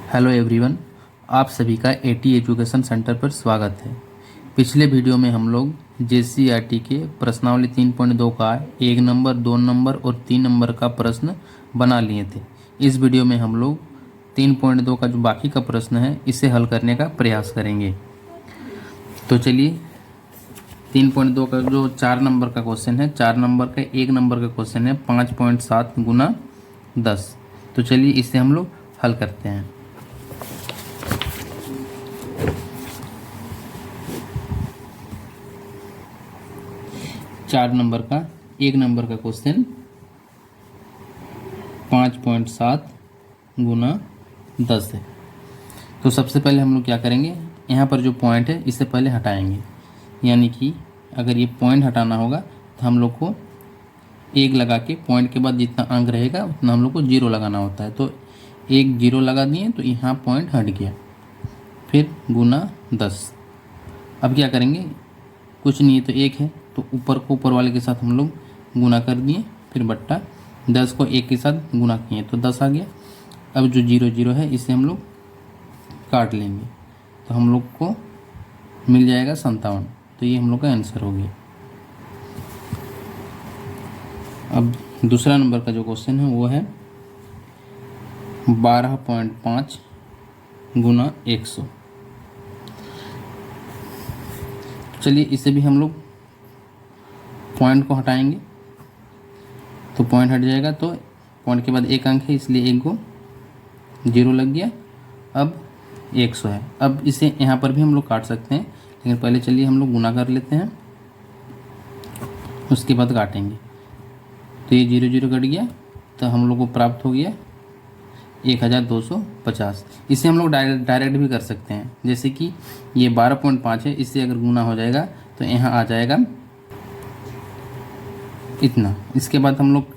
Hello everyone, आप सभी का एटी एजुकेशन सेंटर पर स्वागत है। पिछले वीडियो में हम लोग जेसीईआरटी के प्रश्नावली 3.2 का 1 नंबर, 2 नंबर और 3 नंबर का प्रश्न बना लिए थे। इस वीडियो में हम लोग 3.2 का जो बाकी का प्रश्न है इसे हल करने का प्रयास करेंगे। तो चलिए, 3.2 का जो 4 नंबर का क्वेश्चन है, 4 नंबर का 1 नंबर का क्वेश्चन है 5.7 गुना 10। तो चलिए इसे हम लोग हल करते हैं। चार नंबर का 1 नंबर का क्वेश्चन 5.7 गुना 10 है। तो सबसे पहले हम लोग क्या करेंगे, यहाँ पर जो पॉइंट है इसे पहले हटाएंगे। यानी कि अगर ये पॉइंट हटाना होगा तो हम लोग को 1 लगा के पॉइंट के बाद जितना अंक रहेगा उतना हम लोग को 0 लगाना होता है। तो 1 0 लगा दिए तो यहाँ पॉइंट हट गया, फिर गुना 10। अब क्या करेंगे, कुछ नहीं है तो 1 है तो ऊपर को ऊपर वाले के साथ हम लोग गुना कर दिए, फिर बट्टा 10 को 1 के साथ गुना किए तो 10 आ गया। अब जो 0 0 है इसे हम लोग काट लेंगे तो हम लोग को मिल जाएगा 57। तो ये हम लोग का आंसर हो गया। अब दूसरा नंबर का जो क्वेश्चन है वो है 12.5 गुना 100। चलिए इसे भी हम लोग पॉइंट को हटाएंगे तो पॉइंट हट जाएगा। तो पॉइंट के बाद 1 अंक है इसलिए 1 को 0 लग गया। अब 100 है। अब इसे यहाँ पर भी हम लोग काट सकते हैं, लेकिन पहले चलिए हम लोग गुना कर लेते हैं, उसके बाद काटेंगे। तो ये 0 0 कट गया तो हम लोग को प्राप्त हो गया 1250। इसे हम लोग डायरेक्ट भी कर सकते हैं, जैसे कि ये 12.5 है, इससे अगर गुना हो जाएगा तो यहाँ आ जाएगा इतना। इसके बाद हम लोग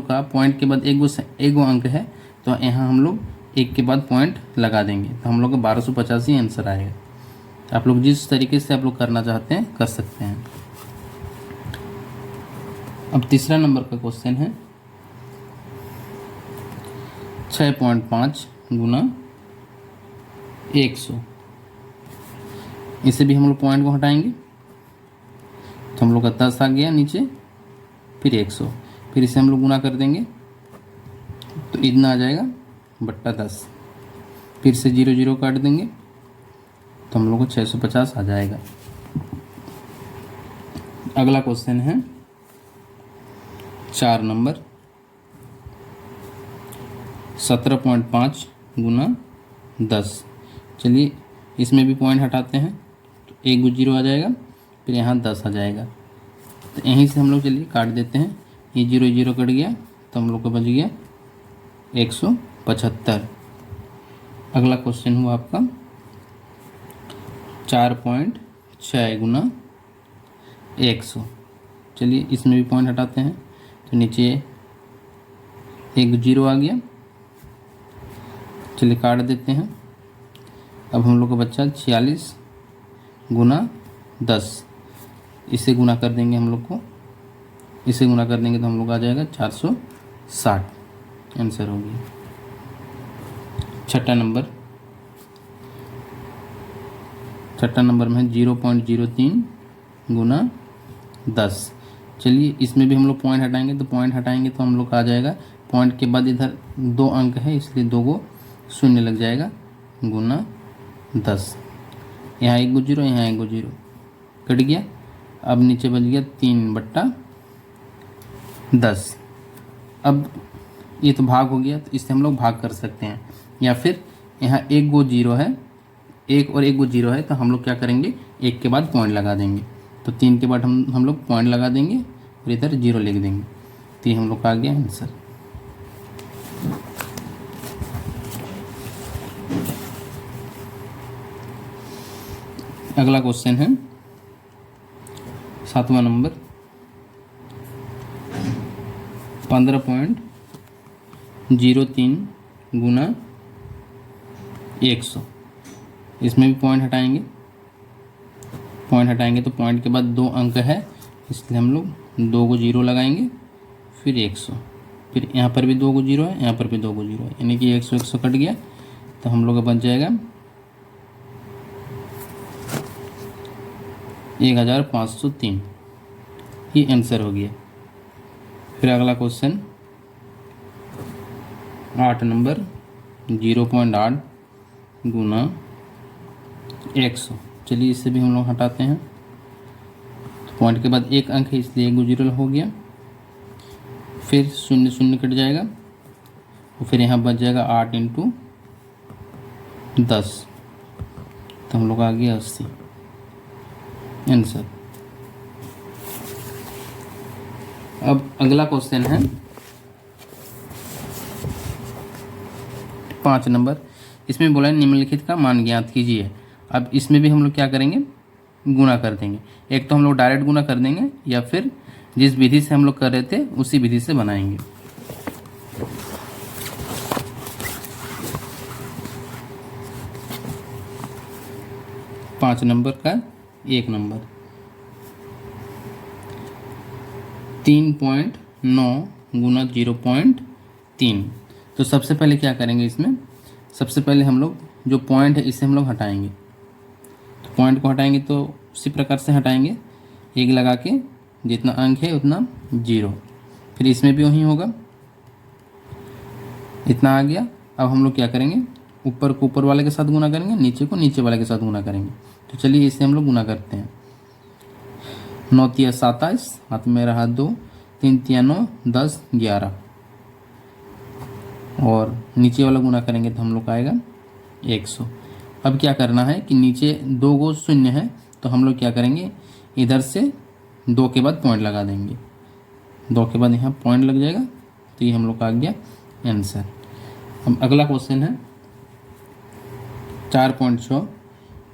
का पॉइंट के बाद एक गो अंक है तो यहाँ हम लोग 1 के बाद पॉइंट लगा देंगे तो हम लोग का 1250 ही आंसर आएगा। आप लोग जिस तरीके से आप लोग करना चाहते हैं कर सकते हैं। अब तीसरा नंबर का क्वेश्चन है 6.5 गुना 100। इसे भी हम लोग पॉइंट को हटाएंगे तो हम लोग का 10 आ गया नीचे, फिर 100, फिर इसे हम लोग गुना कर देंगे तो इतना आ जाएगा बट्टा 10, फिर से 0 0 काट देंगे तो हम लोग को 650 आ जाएगा। अगला क्वेश्चन है 4 नंबर 17.5 गुना 10। चलिए इसमें भी पॉइंट हटाते हैं तो 1 0 आ जाएगा, फिर यहाँ 10 आ जाएगा। तो यहीं से हम लोग चलिए काट देते हैं। ये 0 0 कट गया तो हम लोग को बच गया 175। अगला क्वेश्चन हुआ आपका 4.6 गुना 100। चलिए इसमें भी पॉइंट हटाते हैं तो नीचे 1 0 आ गया। चलिए काट देते हैं। अब हम लोग का बच्चा 46 गुना 10। इसे गुना कर देंगे हम लोग को, इसे गुना कर देंगे तो हम लोग आ जाएगा 460। आंसर हो गया। छठा नंबर में है 0.03 गुना 10। चलिए इसमें भी हम लोग पॉइंट हटाएंगे तो हम लोग का आ जाएगा, पॉइंट के बाद इधर 2 अंक है इसलिए 2 को शून्य लग जाएगा गुना 10। यहाँ 1 0, यहाँ 1 0 कट गया। अब नीचे बच गया 3 बट्टा 10। अब ये तो भाग हो गया तो इससे हम लोग भाग कर सकते हैं, या फिर यहाँ 1 गो 0 है, 1 और 1 गो 0 है तो हम लोग क्या करेंगे 1 के बाद पॉइंट लगा देंगे। तो 3 के बाद हम लोग पॉइंट लगा देंगे और इधर 0 लिख देंगे तो ये हम लोग का आ गया आंसर। अगला क्वेश्चन है 7वां नंबर 15.03 गुना 100। इसमें भी पॉइंट हटाएंगे तो पॉइंट के बाद 2 अंक है इसलिए हम लोग 2 को 0 लगाएंगे, फिर 100, फिर यहाँ पर भी 2 को 0 है, यहाँ पर भी 2 को 0 है, यानी कि 100 100 कट गया। तो हम लोग का बच जाएगा 1503। ये आंसर हो गया। फिर अगला क्वेश्चन 8 नंबर 0.8 गुना 100। चलिए इसे भी हम लोग हटाते हैं। तो पॉइंट के बाद एक अंक है इसलिए 1 जीरो हो गया। फिर शून्य शून्य कट जाएगा और फिर यहाँ बच जाएगा 8 इंटू 10। तो हम लोग आ गया 80 आंसर। अब अगला क्वेश्चन है 5 नंबर। इसमें बोला है निम्नलिखित का मान ज्ञात कीजिए। अब इसमें भी हम लोग क्या करेंगे, गुना कर देंगे। एक तो हम लोग डायरेक्ट गुना कर देंगे या फिर जिस विधि से हम लोग कर रहे थे उसी विधि से बनाएंगे। पाँच नंबर का 1 नंबर 3.9 गुना 0.3। तो सबसे पहले क्या करेंगे, इसमें सबसे पहले हम लोग जो पॉइंट है इसे हम लोग हटाएंगे। तो पॉइंट को हटाएंगे तो उसी प्रकार से हटाएंगे, एक लगा के जितना अंक है उतना 0। फिर इसमें भी वही होगा, इतना आ गया। अब हम लोग क्या करेंगे, ऊपर को ऊपर वाले के साथ गुना करेंगे, नीचे को नीचे वाले के साथ गुना करेंगे। तो चलिए इसे हम लोग गुना करते हैं। 9 तिया 27, हाथ में रहा 2, 3 तिया 9, 10 11। और नीचे वाला गुना करेंगे तो हम लोग का आएगा 100। अब क्या करना है कि नीचे 2 गो शून्य है तो हम लोग क्या करेंगे, इधर से 2 के बाद पॉइंट लगा देंगे। 2 के बाद यहाँ पॉइंट लग जाएगा तो ये हम लोग का आ गया आंसर। अब अगला क्वेश्चन है 4.6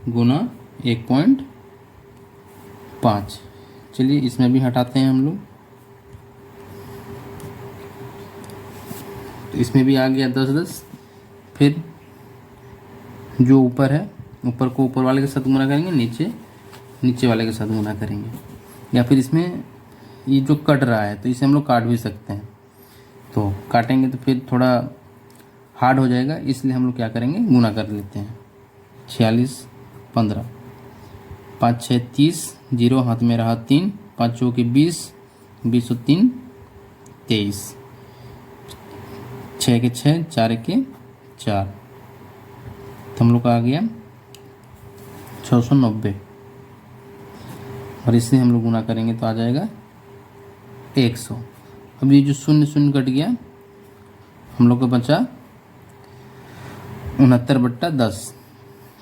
गुना 1.5। चलिए इसमें भी हटाते हैं हम लोग। तो इसमें भी आ गया 10 10। फिर जो ऊपर है, ऊपर को ऊपर वाले के साथ गुना करेंगे, नीचे नीचे वाले के साथ गुना करेंगे। या फिर इसमें ये जो कट रहा है तो इसे हम लोग काट भी सकते हैं। तो काटेंगे तो फिर थोड़ा हार्ड हो जाएगा, इसलिए हम लोग क्या करेंगे, गुना कर लेते हैं। 46 15, 5 6 30, 0 हाथ में रहा 3, 5 चौके 20, 20 और 3 23, 6 के 6, 4 के 4। तो हम लोग का आ गया 690। और इससे हम लोग गुना करेंगे तो आ जाएगा 100। अब ये जो शून्य शून्य कट गया, हम लोग को बचा 69/10।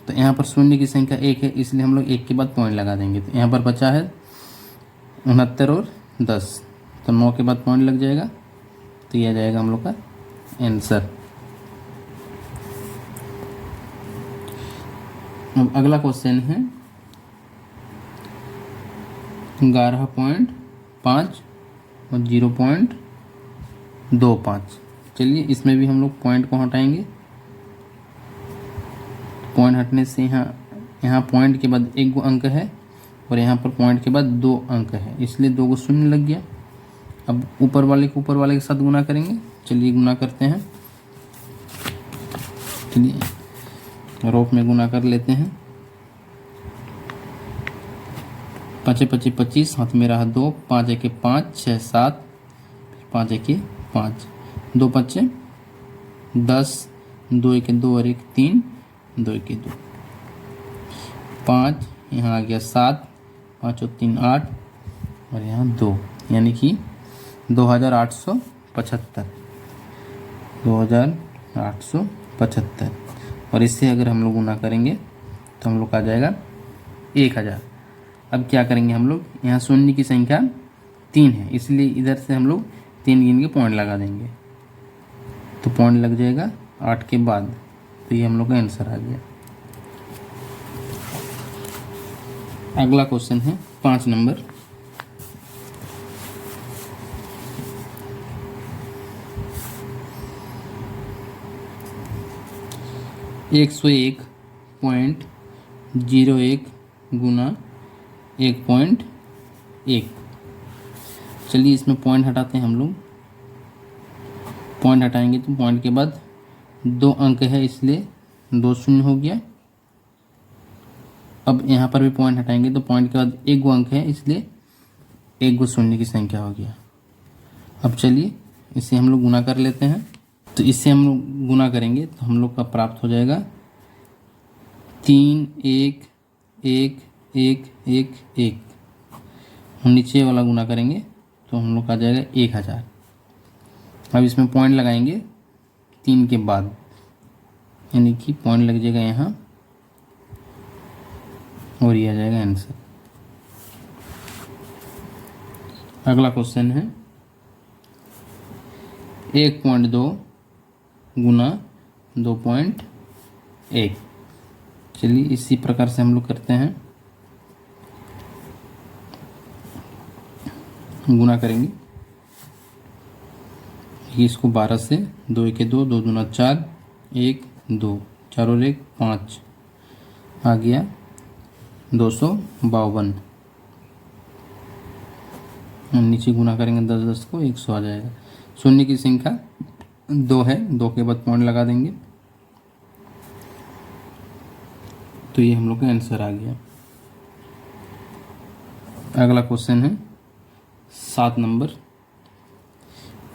तो यहाँ पर शून्य की संख्या 1 है इसलिए हम लोग 1 के बाद पॉइंट लगा देंगे। तो यहाँ पर बचा है 69 और 10, तो 9 के बाद पॉइंट लग जाएगा तो ये आ जाएगा हम लोग का आंसर। अब अगला क्वेश्चन है 11.5 और 0.25। चलिए इसमें भी हम लोग पॉइंट को हटाएंगे। पॉइंट हटने से यहाँ पॉइंट के बाद 1 गो अंक है और यहाँ पर पॉइंट के बाद 2 अंक है, इसलिए 2 गो शून्य लग गया। अब ऊपर वाले को ऊपर वाले के साथ गुना करेंगे। चलिए गुना करते हैं। चलिए रोप में गुना कर लेते हैं। 5 5 25, हाथ में रहा 2, 5 1 5, 6 7, 5 1 5, 2 5 10, 2 1 2 और 1 3, 2 1 2, 5 यहाँ आ गया 7, 5 और 3 8 और यहाँ 2, यानी कि 2875। 2875 और इससे अगर हम लोग गुना करेंगे तो हम लोग का आ जाएगा 1000। अब क्या करेंगे हम लोग, यहाँ शून्य की संख्या 3 है इसलिए इधर से हम लोग 3 गिन के पॉइंट लगा देंगे। तो पॉइंट लग जाएगा 8 के बाद। तो ये हम लोग का आंसर आ गया। अगला क्वेश्चन है 5 नंबर 101.01 गुना 1.1। चलिए इसमें पॉइंट हटाते हैं हम लोग। पॉइंट हटाएंगे तो पॉइंट के बाद 2 अंक है इसलिए 2 शून्य हो गया। अब यहाँ पर भी पॉइंट हटाएंगे तो पॉइंट के बाद 1 गो अंक है, इसलिए 1 गो शून्य की संख्या हो गया। अब चलिए इसे हम लोग गुना कर लेते हैं। तो इससे हम लोग गुना करेंगे तो हम लोग का प्राप्त हो जाएगा 3 1 1 1 1 1। हम नीचे वाला गुना करेंगे तो हम लोग का आ जाएगा 1000। अब इसमें पॉइंट लगाएंगे 3 के बाद, यानी कि पॉइंट लग जाएगा यहाँ और ये आ जाएगा आंसर। अगला क्वेश्चन है 1.2 गुना 2.1। चलिए इसी प्रकार से हम लोग करते हैं, गुना करेंगे। इसको 12 से, 2 1 2, 2 दूना 4, 1 2, 4 और 1 5, आ गया 252। नीचे गुना करेंगे 10 10 को, 100 आ जाएगा। शून्य की संख्या 2 है, 2 के बाद पॉइंट लगा देंगे तो ये हम लोग का आंसर आ गया। अगला क्वेश्चन है 7 नंबर,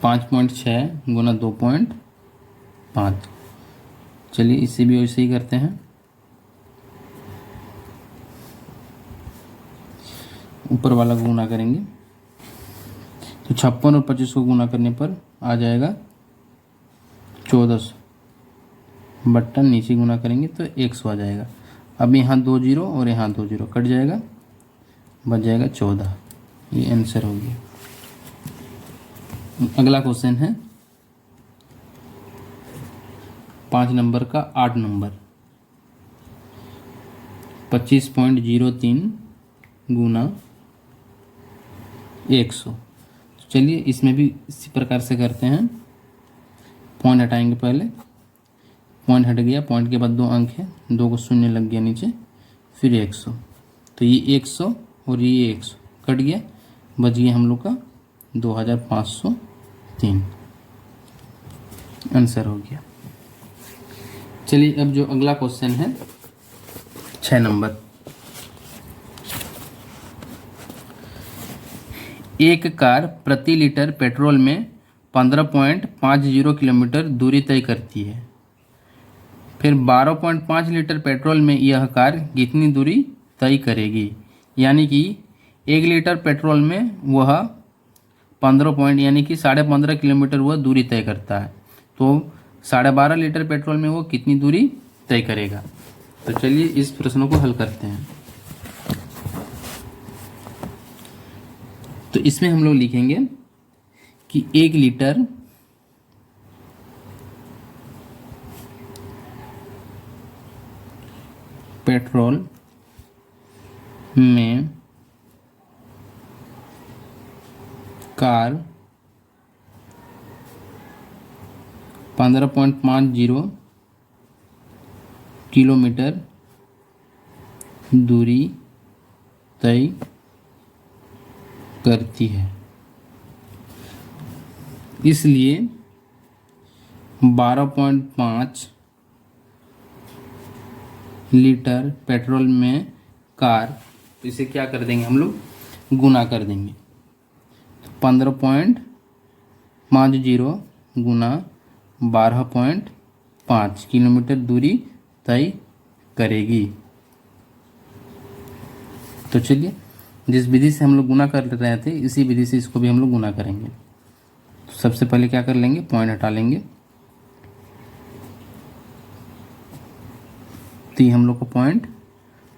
5.6 गुना 2.5। चलिए इसे भी वैसे ही करते हैं। ऊपर वाला को गुना करेंगे तो 56 और 25 को गुना करने पर आ जाएगा 1400 बट्टा, नीचे गुना करेंगे तो 100 आ जाएगा। अब यहाँ 2 जीरो और यहाँ 2 जीरो कट जाएगा, बच जाएगा 14। ये आंसर हो गया। अगला क्वेश्चन है 5 नंबर का 8 नंबर, 25.03 गुना 100। चलिए इसमें भी इसी प्रकार से करते हैं। पॉइंट हटाएंगे, पहले पॉइंट हट गया, पॉइंट के बाद 2 अंक है, 2 को शून्य लग गया नीचे, फिर 100। तो ये 100 और ये 100 कट गया, बच गया हम लोग का 2503। आंसर हो गया। चलिए अब जो अगला क्वेश्चन है 6 नंबर, एक कार प्रति लीटर पेट्रोल में 15.50 किलोमीटर दूरी तय करती है, फिर 12.5 लीटर पेट्रोल में यह कार कितनी दूरी तय करेगी। यानी कि 1 लीटर पेट्रोल में वह 15 यानी कि 15.5 किलोमीटर वह दूरी तय करता है, तो 12.5 लीटर पेट्रोल में वो कितनी दूरी तय करेगा। तो चलिए इस प्रश्न को हल करते हैं। तो इसमें हम लोग लिखेंगे कि 1 लीटर पेट्रोल में कार 15.50 किलोमीटर दूरी तय करती है, इसलिए 12.5 लीटर पेट्रोल में कार, इसे क्या कर देंगे हम लोग, गुना कर देंगे। 15.50 गुना 12.5 किलोमीटर दूरी तय करेगी। तो चलिए जिस विधि से हम लोग गुना कर रहे थे इसी विधि से इसको भी हम लोग गुना करेंगे। तो सबसे पहले क्या कर लेंगे, पॉइंट हटा लेंगे, तो ये हम लोग को पॉइंट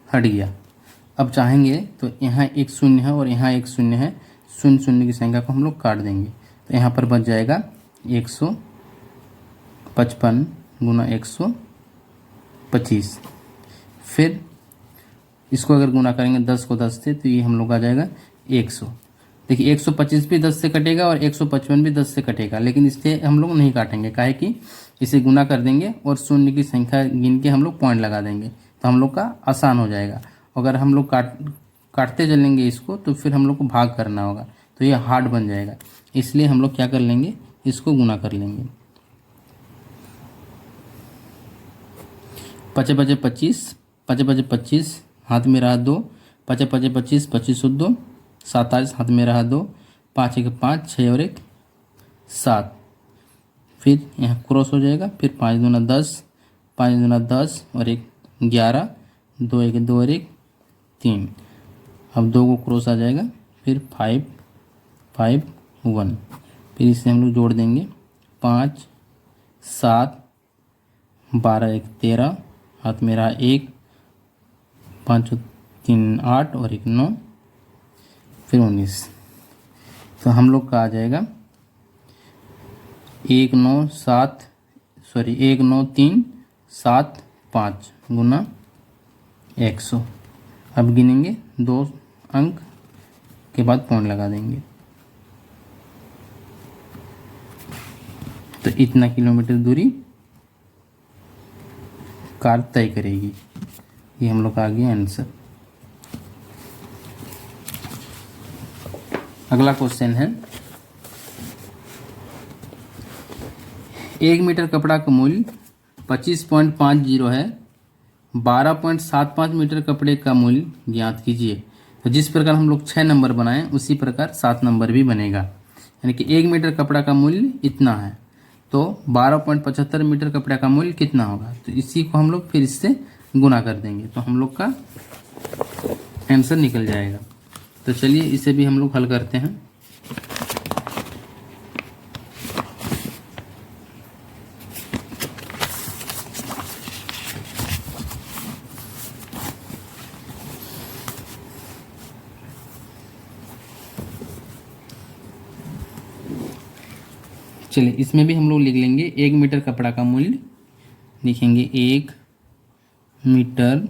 हट गया। अब चाहेंगे तो यहाँ एक शून्य है और यहाँ एक शून्य है, शून्य शून्य की संख्या को हम लोग काट देंगे, तो यहाँ पर बच जाएगा 155 गुना 125। फिर इसको अगर गुना करेंगे 10 को 10 से, तो ये हम लोग आ जाएगा 100। देखिए 125 भी 10 से कटेगा और 155 भी 10 से कटेगा, लेकिन इससे हम लोग नहीं काटेंगे, काहे कि इसे गुना कर देंगे और शून्य की संख्या गिन के हम लोग पॉइंट लगा देंगे, तो हम लोग का आसान हो जाएगा। अगर हम लोग काटते चलेंगे इसको तो फिर हम लोग को भाग करना होगा, तो ये हार्ड बन जाएगा। इसलिए हम लोग क्या कर लेंगे, इसको गुना कर लेंगे। पचे पचे 25, पचे पचे 25, हाथ में रहा 2, पचे पचे 25, 25 और 2 27, हाथ में रहा 2, 5 एक 5, 6 और 1 7, फिर यहाँ क्रॉस हो जाएगा, फिर 5 दूना 10, 5 दूना 10 और 1 11, 2 एक 2 और 1 3, अब 2 को क्रॉस आ जाएगा, फिर 5 5 1, फिर इसे हम लोग जोड़ देंगे 5 7, 12 एक 13, हाथ में रहा 1, 5 3 8 और 1 9, फिर 19। तो हम लोग का आ जाएगा 1 9 7 सॉरी 1 9 3 7 5 गुना 100। अब गिनेंगे 2 अंक के बाद पॉइंट लगा देंगे। तो इतना किलोमीटर दूरी कार तय करेगी। ये हम लोग का आ गया आंसर। अगला क्वेश्चन है, 1 मीटर कपड़ा का मूल्य 25.50 है, 12.75 मीटर कपड़े का मूल्य ज्ञात कीजिए। तो जिस प्रकार हम लोग 6 नंबर बनाएं उसी प्रकार 7 नंबर भी बनेगा। यानी कि 1 मीटर कपड़ा का मूल्य इतना है, तो 12.75 मीटर कपड़ा का मूल्य कितना होगा। तो इसी को हम लोग फिर इससे गुना कर देंगे तो हम लोग का आंसर निकल जाएगा। तो चलिए इसे भी हम लोग हल करते हैं। चलिए इसमें भी हम लोग लिख लेंगे 1 मीटर कपड़ा का मूल्य, लिखेंगे 1 मीटर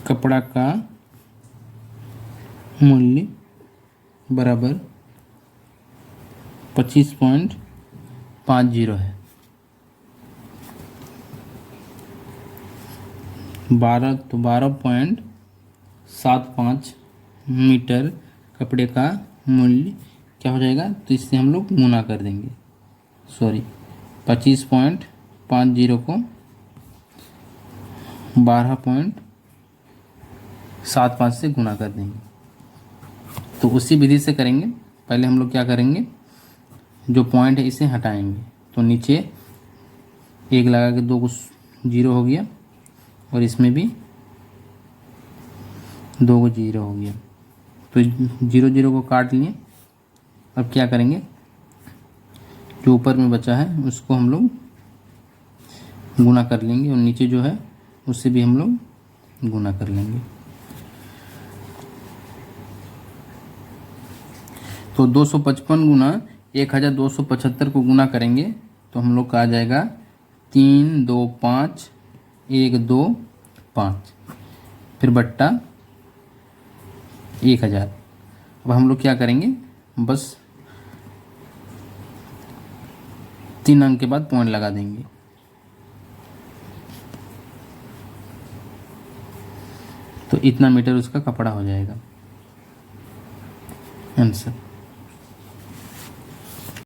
कपड़ा का मूल्य बराबर 25.50 है। 12.75 मीटर कपड़े का मूल्य क्या हो जाएगा, तो इससे हम लोग गुना कर देंगे। 25.50 को 12.75 से गुना कर देंगे। तो उसी विधि से करेंगे। पहले हम लोग क्या करेंगे, जो पॉइंट है इसे हटाएंगे। तो नीचे 1 लगा के 2 को 0 हो गया और इसमें भी 2 को 0 हो गया। तो 0 0 को काट लिए। अब क्या करेंगे, जो ऊपर में बचा है उसको हम लोग गुना कर लेंगे और नीचे जो है उससे भी हम लोग गुना कर लेंगे। तो 255 गुना 1275 को गुना करेंगे तो हम लोग का आ जाएगा 3 2 5 1 2 5, फिर बट्टा 1000। अब हम लोग क्या करेंगे, बस 3 अंक के बाद पॉइंट लगा देंगे। तो इतना मीटर उसका कपड़ा हो जाएगा आंसर।